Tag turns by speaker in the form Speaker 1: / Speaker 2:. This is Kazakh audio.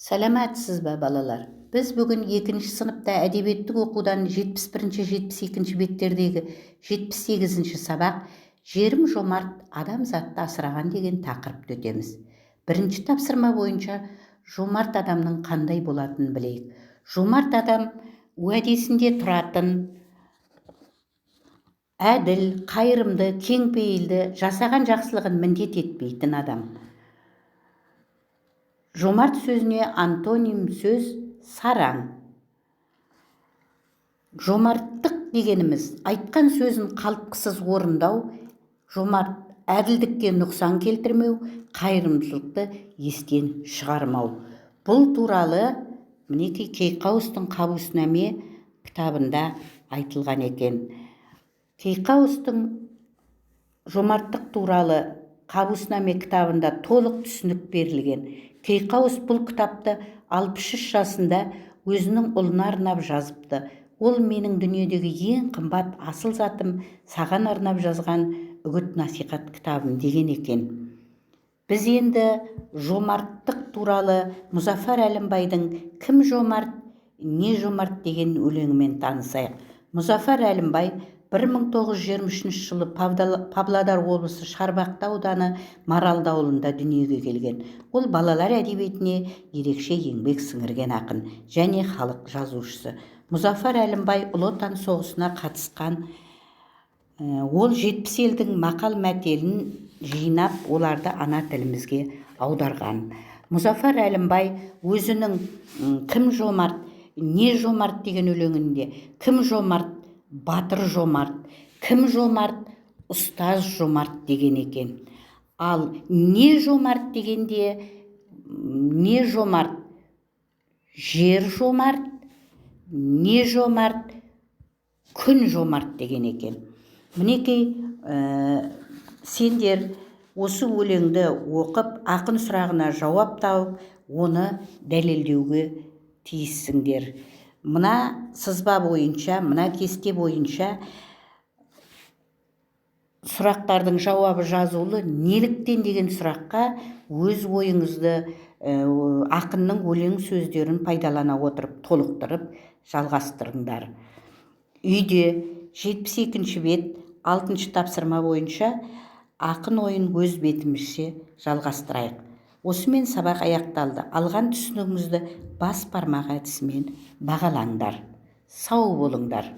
Speaker 1: Сәлематсыз ба, балалар? Біз бүгін 2-ші сыныпта әдебиеттік оқудан 71-72 беттердегі 78-ші сабақ «Жерім жомарт, адамзатты асыраған» деген тақырыпты өтеміз. Бірінші тапсырма бойынша жомарт адамның қандай болатынын білейік. Жомарт адам уәдесінде тұратын, әділ, қайырымды, кеңпейілді, жасаған жақсылығын міндет етпейтін адам. Жомарт сөзіне антоним сөз сараң. Жомарттық дегеніміз айтқан сөзін қалтқысыз орындау, жомарт әділдікке нұқсан келтірмеу, қайырымдылықты естен шығармау. Бұл туралы мінекей Кейқауыстың «Қабуснаме» кітабында айтылған екен. Кейқауыстың жомарттық туралы «Қабуснаме» кітабында толық түсінік берілген. Кейқауыс бұл кітапты 63 жасында өзінің ұлына арнап жазыпты. Ол менің дүниедегі ең қымбат асыл затым, саған арнап жазған үгіт насихат кітабым деген екен. Біз енді жомарттық туралы Мұзафар Әлімбайдың «Кім жомарт, не жомарт» деген өлеңімен танысайық. Мұзафар Әлімбай 1923 жылы Павлодар облысы Шарбақты ауданы Маралды ауылында дүниеге келген. Ол балалар әдебиетіне ерекше еңбек сіңірген ақын және халық жазушысы. Мұзафар Әлімбай Ұлы Отан соғысына қатысқан. Ол 70 елдің мақал мәтелін жинап, оларды ана тілімізге аударған. Мұзафар Әлімбай өзінің «Кім жомарт, не жомарт» деген өлеңінде кім жомарт, батыр жомарт, кім жомарт, ұстаз жомарт деген екен. Ал не жомарт дегенде не жомарт, жер жомарт, не жомарт, күн жомарт деген екен. Мінекей сендер осы өлеңді оқып, ақын сұрағына жауап тауып, оны дәлелдеуге тиіссіңдер. Мына сызба бойынша, мына кесте бойынша сұрақтардың жауабы жазулы. Неліктен деген сұраққа өз ойыңызды ақынның өлең сөздерін пайдалана отырып, толықтырып жалғастырыңдар. Үйде 72-ші бет 6-шы тапсырма бойынша ақын ойын өз бетімізше жалғастырайық. Осымен сабақ аяқталды. Алған түсінігіңізді бас бармақ әдісімен бағалаңдар. Сау болыңдар.